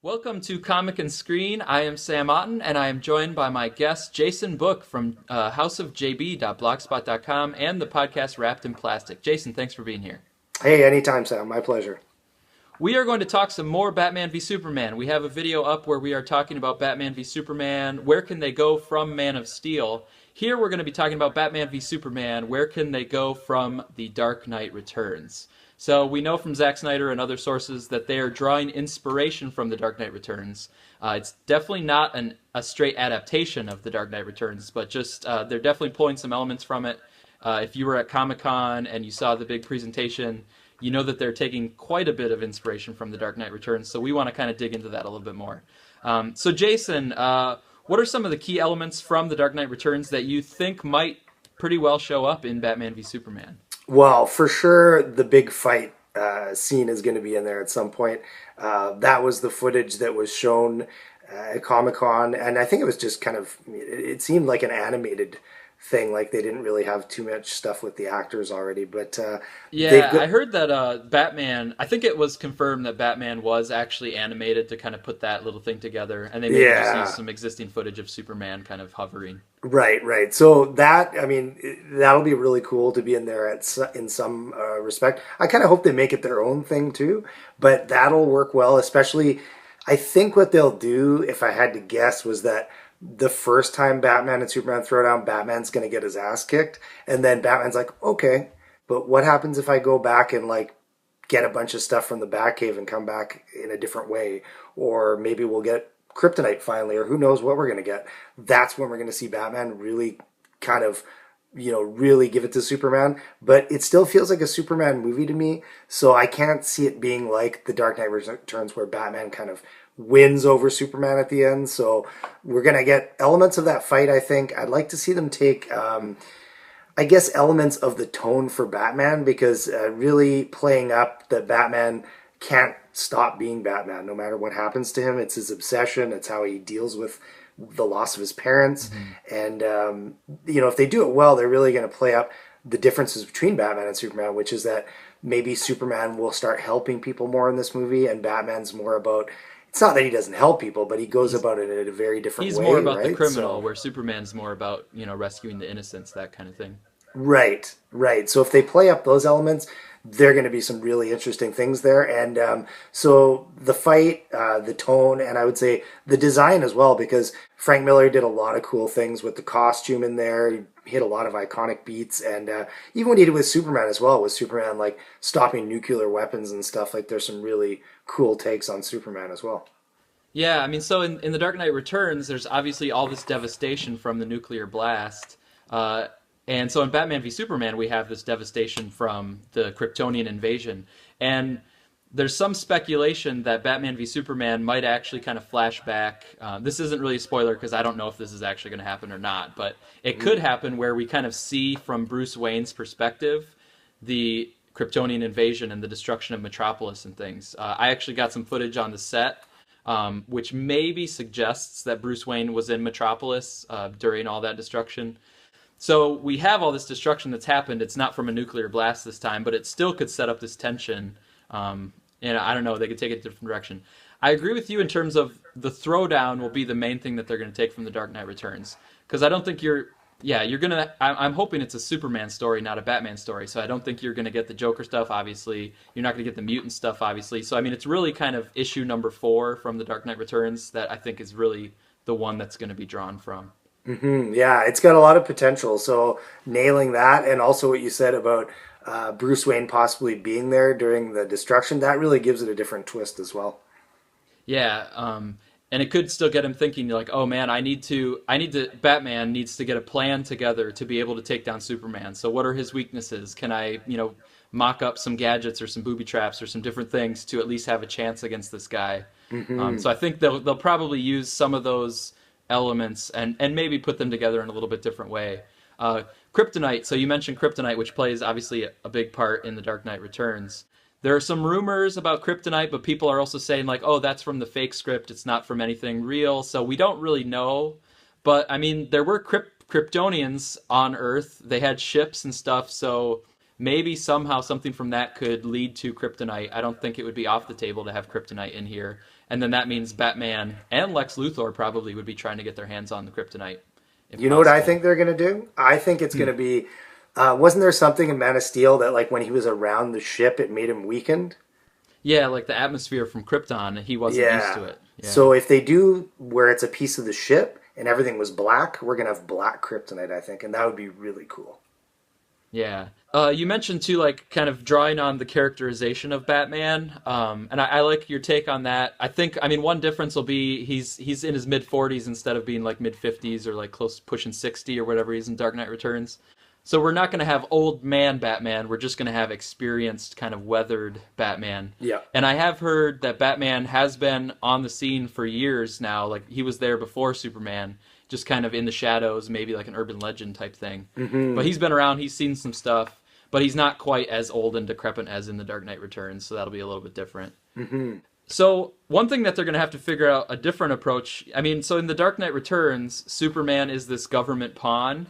Welcome to Comic and Screen. I am Sam Otten, and I am joined by my guest, Jason Book from houseofjb.blogspot.com and the podcast Wrapped in Plastic. Jason, thanks for being here. Hey, anytime, Sam. My pleasure. We are going to talk some more Batman v Superman. We have a video up where we are talking about Batman v Superman. Where can they go from Man of Steel? Here we're going to be talking about Batman v Superman. Where can they go from The Dark Knight Returns? So we know from Zack Snyder and other sources that they are drawing inspiration from The Dark Knight Returns. It's definitely not a straight adaptation of The Dark Knight Returns, but just they're definitely pulling some elements from it. If you were at Comic-Con and you saw the big presentation, you know that they're taking quite a bit of inspiration from The Dark Knight Returns, so we want to kind of dig into that a little bit more. So Jason, what are some of the key elements from The Dark Knight Returns that you think might pretty well show up in Batman v Superman? Well, for sure, the big fight scene is going to be in there at some point. That was the footage that was shown at Comic Con, and I think it was just kind of, it seemed like an animated thing, like they didn't really have too much stuff with the actors already. But Yeah, I heard that Batman, I think it was confirmed that Batman was actually animated to kind of put that little thing together, and they maybe just yeah, used some existing footage of Superman kind of hovering. right. So that, I mean, that'll be really cool to be in there in some respect. I kind of hope they make it their own thing too, but that'll work well, especially. I think what they'll do, if I had to guess, was that the first time Batman and Superman throw down, Batman's going to get his ass kicked. And then Batman's like, okay, but what happens if I go back and like get a bunch of stuff from the Batcave and come back in a different way? Or maybe we'll get Kryptonite finally, or who knows what we're going to get. That's when we're going to see Batman really kind of, really give it to Superman. But it still feels like a Superman movie to me. So I can't see it being like The Dark Knight Returns where Batman kind of wins over Superman at the end. So we're going to get elements of that fight, I think. I'd like to see them take, I guess, elements of the tone for Batman, because really playing up that Batman can't stop being Batman no matter what happens to him. It's his obsession. It's how he deals with the loss of his parents. And, if they do it well, they're really going to play up the differences between Batman and Superman, which is that maybe Superman will start helping people more in this movie, and Batman's more about, it's not that he doesn't help people, but he goes He's about it in a very different he's way, more about the right? criminal, So, where Superman's more about, rescuing the innocents, that kind of thing. right. So if they play up those elements, there are going to be some really interesting things there. And so the fight, the tone, and I would say the design as well, because Frank Miller did a lot of cool things with the costume in there. He hit a lot of iconic beats, and even what he did with Superman as well, with Superman like stopping nuclear weapons and stuff. Like there's some really cool takes on Superman as well. Yeah, I mean, so in The Dark Knight Returns, there's obviously all this devastation from the nuclear blast. Uh, and so in Batman v Superman, we have this devastation from the Kryptonian invasion. And there's some speculation that Batman v Superman might actually kind of flash back. This isn't really a spoiler because I don't know if this is actually going to happen or not, but it could happen where we kind of see from Bruce Wayne's perspective the Kryptonian invasion and the destruction of Metropolis and things. I actually got some footage on the set, which maybe suggests that Bruce Wayne was in Metropolis during all that destruction. So we have all this destruction that's happened. It's not from a nuclear blast this time, but it still could set up this tension. And I don't know, they could take it a different direction. I agree with you in terms of the throwdown will be the main thing that they're going to take from The Dark Knight Returns. Because I don't think you're going to, I'm hoping it's a Superman story, not a Batman story. So I don't think you're going to get the Joker stuff, obviously. You're not going to get the mutant stuff, obviously. So, I mean, it's really kind of issue number 4 from The Dark Knight Returns that I think is really the one that's going to be drawn from. Yeah, it's got a lot of potential. So nailing that, and also what you said about Bruce Wayne possibly being there during the destruction, that really gives it a different twist as well. Yeah, and it could still get him thinking like, oh man, Batman needs to get a plan together to be able to take down Superman. So what are his weaknesses? Can I, mock up some gadgets or some booby traps or some different things to at least have a chance against this guy? So I think they'll probably use some of those elements and maybe put them together in a little bit different way. Kryptonite. So you mentioned Kryptonite, which plays obviously a big part in The Dark Knight Returns. There are some rumors about Kryptonite, but people are also saying like, oh, that's from the fake script. It's not from anything real. So we don't really know. But I mean, there were Kryptonians on Earth. They had ships and stuff. So maybe somehow something from that could lead to Kryptonite. I don't think it would be off the table to have Kryptonite in here. and then that means Batman and Lex Luthor probably would be trying to get their hands on the kryptonite, if You know what I possible. think they're gonna do? I think it's gonna be. Wasn't there something in Man of Steel that like when he was around the ship, it made him weakened? Yeah, like the atmosphere from Krypton, he wasn't used Yeah. to it. Yeah. So if they do where it's a piece of the ship and everything was black, we're gonna have black kryptonite, I think, and that would be really cool. Yeah. You mentioned too, like kind of drawing on the characterization of Batman, and I like your take on that. I think, I mean, one difference will be he's in his mid 40s instead of being like mid 50s or like close pushing 60 or whatever he's in Dark Knight Returns. So we're not going to have old man Batman. We're just going to have experienced, kind of weathered Batman. Yeah. And I have heard that Batman has been on the scene for years now. Like he was there before Superman, just kind of in the shadows, maybe like an urban legend type thing. But he's been around. He's seen some stuff, but he's not quite as old and decrepit as in The Dark Knight Returns. So that'll be a little bit different. So one thing that they're going to have to figure out a different approach. I mean, so in The Dark Knight Returns, Superman is this government pawn.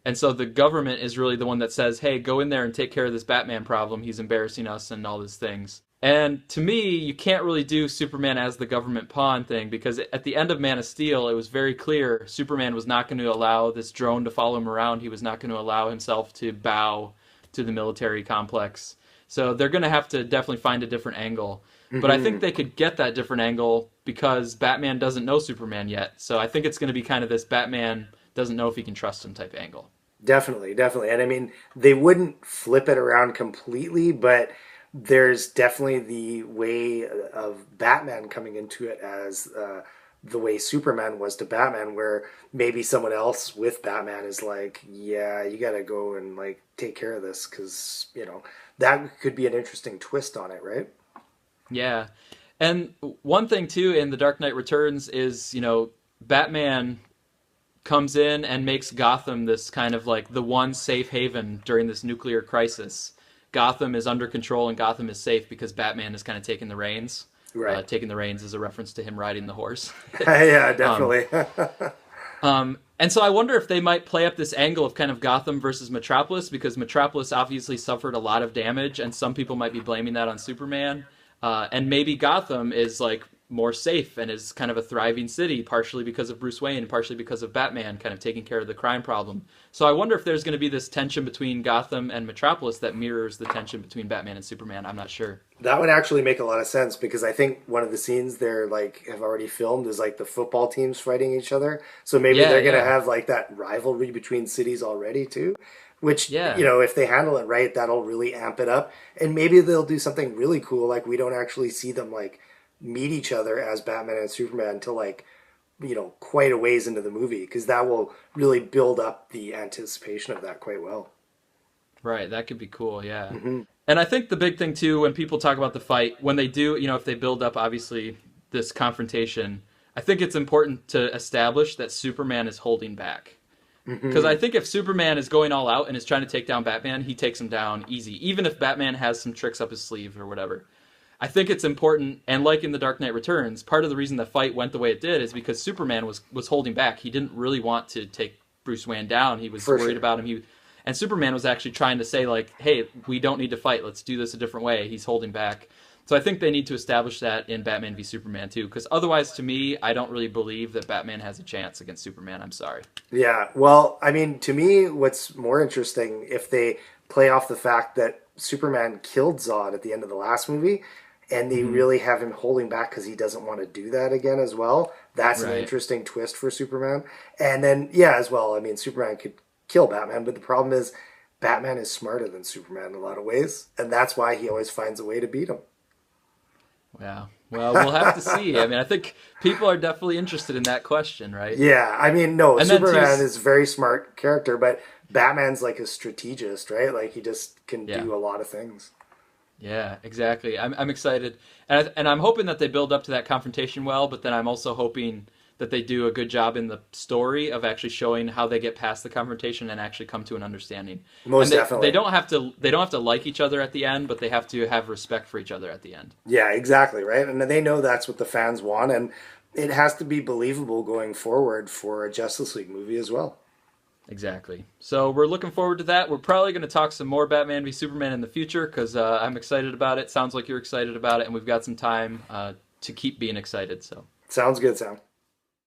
And so the government is really the one that says, hey, go in there and take care of this Batman problem. He's embarrassing us and all these things. And to me, you can't really do Superman as the government pawn thing because at the end of Man of Steel, it was very clear Superman was not going to allow this drone to follow him around. He was not going to allow himself to bow to the military complex. So they're going to have to definitely find a different angle. But I think they could get that different angle because Batman doesn't know Superman yet. So I think it's going to be kind of this Batman doesn't know if he can trust him type angle. Definitely, definitely. And I mean, they wouldn't flip it around completely, but there's definitely the way of Batman coming into it as the way Superman was to Batman, where maybe someone else with Batman is like, yeah, you got to go and like take care of this because, that could be an interesting twist on it, right? Yeah. And one thing too in The Dark Knight Returns is, Batman comes in and makes Gotham this kind of like the one safe haven during this nuclear crisis. Gotham is under control and Gotham is safe because Batman is kind of taking the reins. Right. Taking the reins is a reference to him riding the horse. Yeah, um, definitely. and so I wonder if they might play up this angle of kind of Gotham versus Metropolis because Metropolis obviously suffered a lot of damage and some people might be blaming that on Superman. And maybe Gotham is like more safe and is kind of a thriving city, partially because of Bruce Wayne, partially because of Batman kind of taking care of the crime problem. So I wonder if there's going to be this tension between Gotham and Metropolis that mirrors the tension between Batman and Superman. I'm not sure. That would actually make a lot of sense because I think one of the scenes they're like have already filmed is like the football teams fighting each other. So maybe Yeah, they're gonna yeah, have like that rivalry between cities already too. Which, yeah. if they handle it right, that'll really amp it up. And maybe they'll do something really cool, like we don't actually see them like meet each other as Batman and Superman until like, quite a ways into the movie, because that will really build up the anticipation of that quite well. Right, that could be cool, yeah. And I think the big thing too, when people talk about the fight, when they do, if they build up obviously this confrontation, I think it's important to establish that Superman is holding back. Because I think if Superman is going all out and is trying to take down Batman, he takes him down easy, even if Batman has some tricks up his sleeve or whatever. I think it's important, and like in The Dark Knight Returns, part of the reason the fight went the way it did is because Superman was holding back. He didn't really want to take Bruce Wayne down. He was For worried sure. about him. And Superman was actually trying to say, like, hey, we don't need to fight. Let's do this a different way. He's holding back. So I think they need to establish that in Batman v Superman too, because otherwise, to me, I don't really believe that Batman has a chance against Superman. I'm sorry. Yeah, well, I mean, to me, what's more interesting if they play off the fact that Superman killed Zod at the end of the last movie, and they really have him holding back because he doesn't want to do that again as well. That's an Right. interesting twist for Superman. And then, yeah, as well, I mean, Superman could kill Batman, but the problem is Batman is smarter than Superman in a lot of ways, and that's why he always finds a way to beat him. Yeah. Well, we'll have to see. I mean, I think people are definitely interested in that question, right? Yeah, I mean, no, And then Superman too, is a very smart character, but Batman's like a strategist, right? Like he just can yeah. do a lot of things. Yeah, exactly. I'm excited, and I'm hoping that they build up to that confrontation well. But then I'm also hoping that they do a good job in the story of actually showing how they get past the confrontation and actually come to an understanding. Most And they definitely. don't have to like each other at the end, but they have to have respect for each other at the end. Yeah, exactly, right? And they know that's what the fans want, and it has to be believable going forward for a Justice League movie as well. Exactly. So we're looking forward to that. We're probably going to talk some more Batman v Superman in the future because I'm excited about it. Sounds like you're excited about it, and we've got some time to keep being excited. So Sounds good, Sam.